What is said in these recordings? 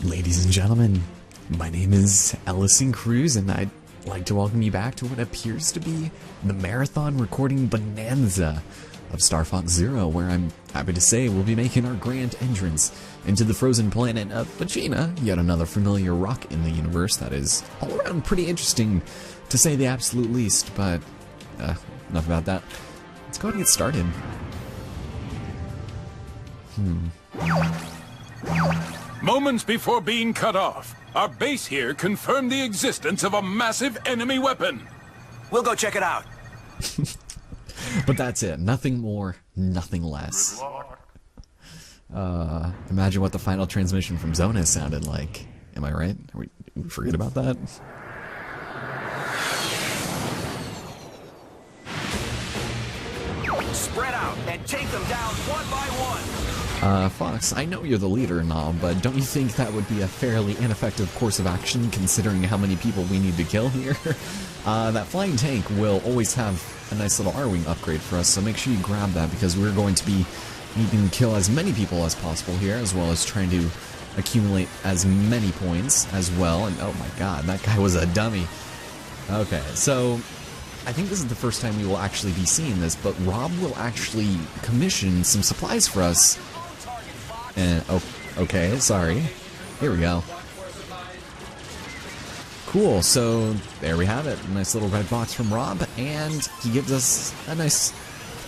Ladies and gentlemen, my name is Ellison Cruz, and I'd like to welcome you back to what appears to be the marathon recording bonanza of Star Fox Zero, where I'm happy to say we'll be making our grand entrance into the frozen planet of Fichina, yet another familiar rock in the universe that is all around pretty interesting, to say the absolute least, but enough about that. Let's go ahead and get started. Moments before being cut off, our base here confirmed the existence of a massive enemy weapon. We'll go check it out. But that's it. Nothing more, nothing less. Imagine what the final transmission from Zona sounded like. Am I right? We forget about that? Spread out and take them down one by one. Fox, I know you're the leader and all, but don't you think that would be a fairly ineffective course of action considering how many people we need to kill here? That flying tank will always have a nice little R-Wing upgrade for us, so make sure you grab that because we're going to be needing to kill as many people as possible here, as well as trying to accumulate as many points as well. And oh my god, that guy was a dummy. Okay, so I think this is the first time we will actually be seeing this, but Rob will actually commission some supplies for us. And, oh, okay, sorry. Here we go. Cool, so there we have it. A nice little red box from Rob, and he gives us a nice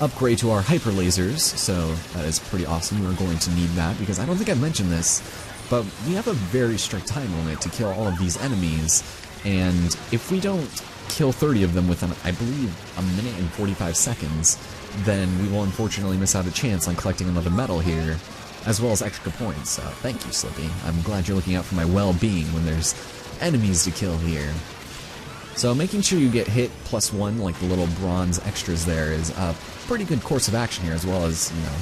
upgrade to our hyper lasers, so that is pretty awesome. We're going to need that, because I don't think I've mentioned this, but we have a very strict time limit to kill all of these enemies, and if we don't kill 30 of them within, I believe, a minute and 45 seconds, then we will unfortunately miss out a chance on collecting another medal here, as well as extra points. So thank you, Slippy. I'm glad you're looking out for my well-being when there's enemies to kill here. So making sure you get hit +1, like the little bronze extras there, is a pretty good course of action here, as well as, you know,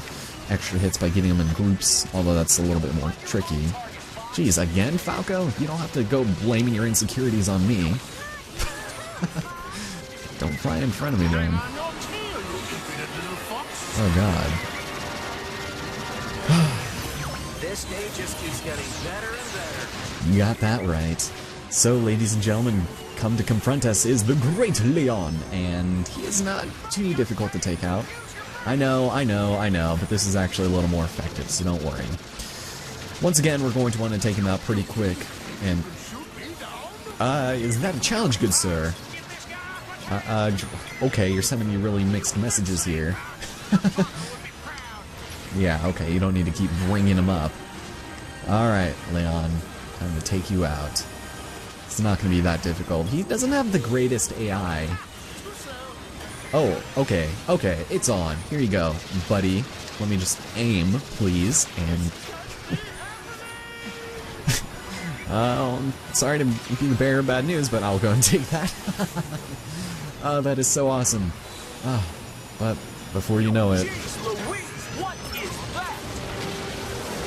extra hits by getting them in groups, although that's a little bit more tricky. Jeez, again, Falco? You don't have to go blaming your insecurities on me. Don't fly in front of me, then. Oh god. This day just keeps getting better and better. You got that right. So, ladies and gentlemen, come to confront us is the Great Leon, and he is not too difficult to take out. I know, but this is actually a little more effective, so don't worry. Once again, we're going to want to take him out pretty quick, and is that a challenge, good sir? Okay, you're sending me really mixed messages here. Yeah, okay, you don't need to keep bringing him up. Alright, Leon, time to take you out. It's not going to be that difficult. He doesn't have the greatest AI. Oh, okay, it's on. Here you go, buddy. Let me just aim, please, and... sorry to be the bearer of bad news, but I'll go and take that. Oh, that is so awesome. Oh, but before you know it... Jeez Louise, what is that?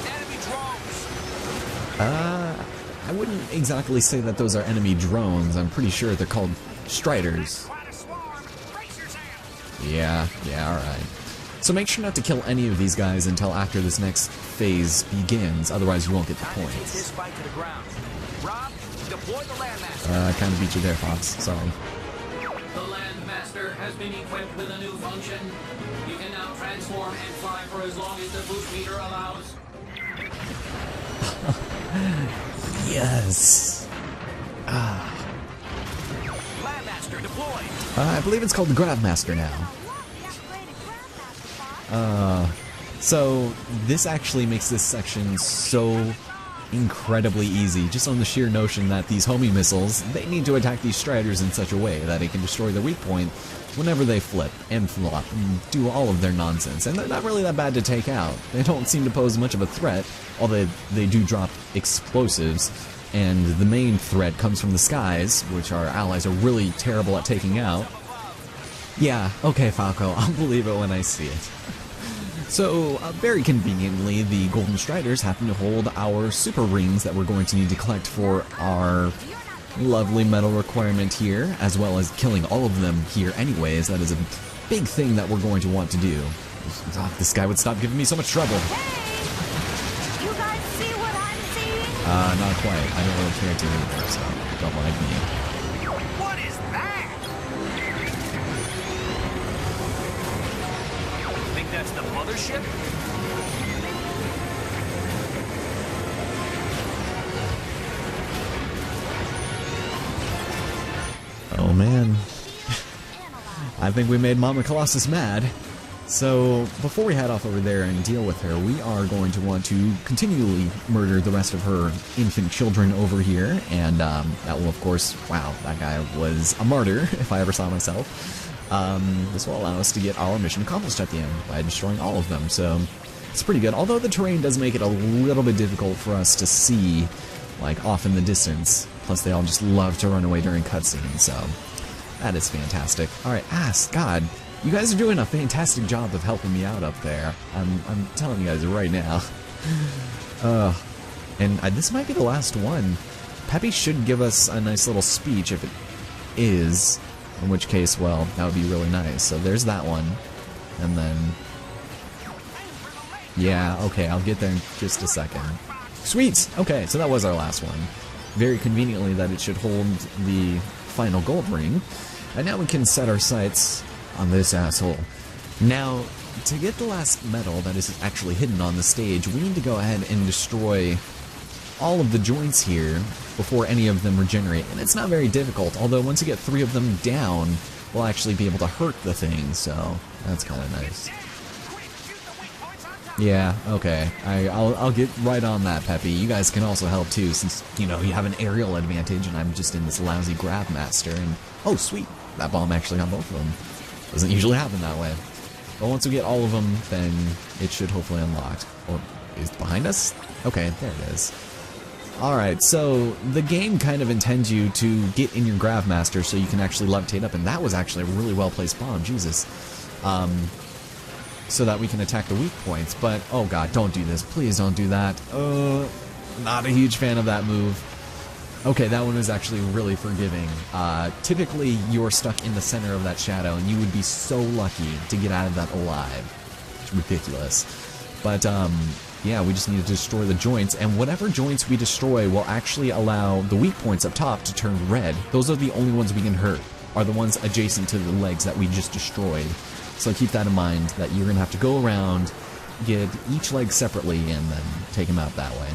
Enemy drones! I wouldn't exactly say that those are enemy drones. I'm pretty sure they're called Striders. Yeah, alright. So make sure not to kill any of these guys until after this next phase begins, otherwise you won't get the points. I kind of beat you there, Fox. Sorry. The Landmaster has been equipped with a new function. You can now transform and fly for as long as the boost meter allows. Yes. Grabmaster deployed. I believe it's called the Grabmaster now. So this actually makes this section so incredibly easy, just on the sheer notion that these homing missiles, they need to attack these Striders in such a way that it can destroy their weak point whenever they flip and flop and do all of their nonsense. And they're not really that bad to take out. They don't seem to pose much of a threat, although they do drop explosives, and the main threat comes from the skies, which our allies are really terrible at taking out. Yeah, okay, Falco, I'll believe it when I see it. So, very conveniently, the Golden Striders happen to hold our super rings that we're going to need to collect for our lovely medal requirement here, as well as killing all of them here anyways. That is a big thing that we're going to want to do. Oh, this guy would stop giving me so much trouble. Hey! You guys see what I'm seeing? Not quite. I don't really care to either, so don't like me. What is that? Think that's the mothership? Oh man. I think we made Mama Colossus mad. So, before we head off over there and deal with her, we are going to want to continually murder the rest of her infant children over here, and that will, of course, wow, that guy was a martyr, if I ever saw myself. This will allow us to get our mission accomplished at the end by destroying all of them, so it's pretty good. Although the terrain does make it a little bit difficult for us to see, like, off in the distance. Plus, they all just love to run away during cutscenes, so that is fantastic. Alright, God. You guys are doing a fantastic job of helping me out up there. I'm telling you guys right now. And this might be the last one. Peppy should give us a nice little speech if it is. In which case, well, that would be really nice. So there's that one. And then... yeah, okay, I'll get there in just a second. Sweet! Okay, so that was our last one. Very conveniently that it should hold the final gold ring. And now we can set our sights on this asshole. Now, to get the last medal that is actually hidden on the stage, we need to go ahead and destroy all of the joints here before any of them regenerate. And it's not very difficult, although once you get 3 of them down, we'll actually be able to hurt the thing, so that's kind of nice. Yeah, okay. I'll get right on that, Peppy. You guys can also help too, since, you know, you have an aerial advantage and I'm just in this lousy Grabmaster, and oh, sweet! That bomb actually got both of them. Doesn't usually happen that way. But once we get all of them, then it should hopefully unlock. Or is it behind us? Okay, there it is. Alright, so the game kind of intends you to get in your Grabmaster so you can actually levitate up, and that was actually a really well-placed bomb, Jesus. So that we can attack the weak points, but oh god, don't do this. Please don't do that. Not a huge fan of that move. Okay, that one was actually really forgiving. Typically, you're stuck in the center of that shadow, and you would be so lucky to get out of that alive. It's ridiculous. But, yeah, we just need to destroy the joints, and whatever joints we destroy will actually allow the weak points up top to turn red. Those are the only ones we can hurt, are the ones adjacent to the legs that we just destroyed. So keep that in mind, that you're going to have to go around, get each leg separately, and then take them out that way.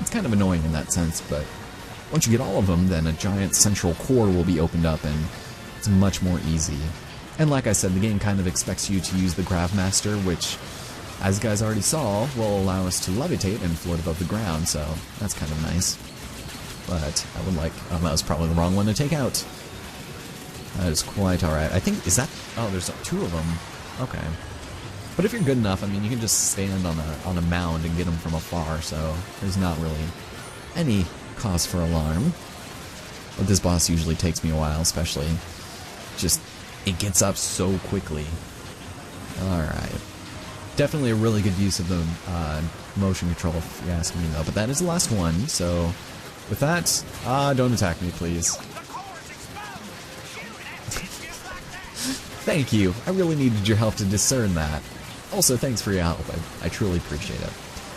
It's kind of annoying in that sense, but once you get all of them, then a giant central core will be opened up, and it's much more easy. And like I said, the game kind of expects you to use the Grabmaster, which, as you guys already saw, will allow us to levitate and float above the ground, so that's kind of nice. But I would like... oh, that was probably the wrong one to take out. That is quite alright. I think... is that... oh, there's 2 of them. Okay. But if you're good enough, I mean, you can just stand on a mound and get them from afar, so there's not really any cause for alarm. But this boss usually takes me a while, especially. Just... it gets up so quickly. Alright. Definitely a really good use of the motion control, if you ask me, though. But that is the last one, so... with that... don't attack me, please. Thank you. I really needed your help to discern that. Also, thanks for your help. I truly appreciate it.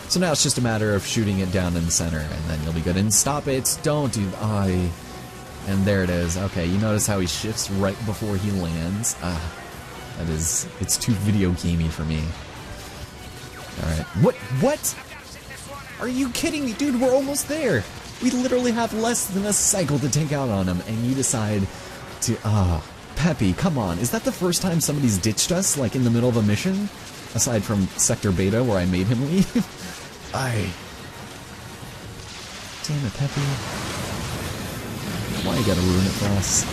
So now it's just a matter of shooting it down in the center, and then you'll be good. And stop it! Don't do... and there it is. Okay, you notice how he shifts right before he lands? That is... it's too video gamey for me. Alright. What? Are you kidding me? Dude, we're almost there! We literally have less than a cycle to take out on him, and you decide to... Peppy, come on. Is that the first time somebody's ditched us, like in the middle of a mission? Aside from Sector Beta, where I made him leave? Damn it, Peppy. Why you gotta ruin it for us?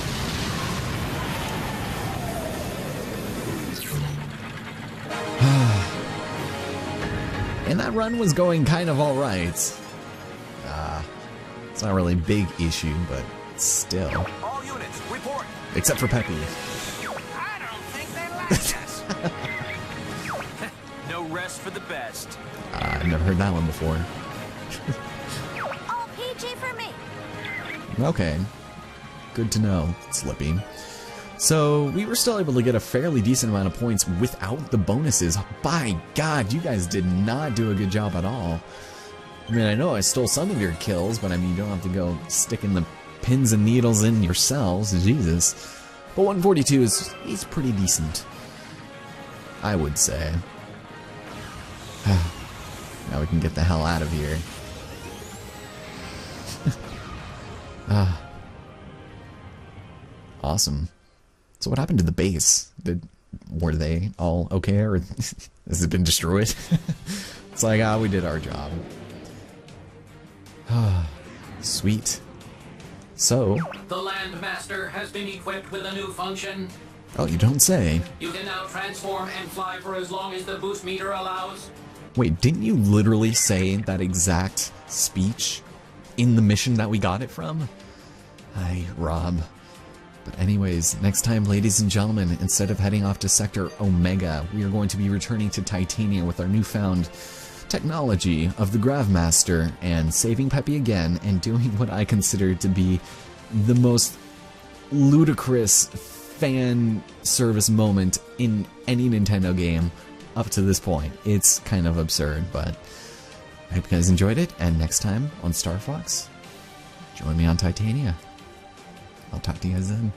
And that run was going kind of alright. It's not really a big issue, but still. All units, report. Except for Peppy. I don't think they like us. No rest for the best. I've never heard that one before. All PG for me. Okay. Good to know, Slippy. So, we were still able to get a fairly decent amount of points without the bonuses. By God, you guys did not do a good job at all. I mean, I know I stole some of your kills, but I mean, you don't have to go sticking the pins and needles in yourselves, Jesus. But 142 he's pretty decent, I would say. Now we can get the hell out of here. Awesome. So what happened to the base? Were they all okay, or has it been destroyed? It's like, we did our job. Sweet. So... The Landmaster has been equipped with a new function. Oh, you don't say. You can now transform and fly for as long as the boost meter allows. Wait, didn't you literally say that exact speech in the mission that we got it from? Hi, Rob. But anyways, next time, ladies and gentlemen, instead of heading off to Sector Omega, we are going to be returning to Titania with our newfound technology of the Grabmaster and saving Peppy again and doing what I consider to be the most ludicrous fan service moment in any Nintendo game up to this point. It's kind of absurd, but I hope you guys enjoyed it, and next time on Star Fox, join me on Titania. I'll talk to you guys then.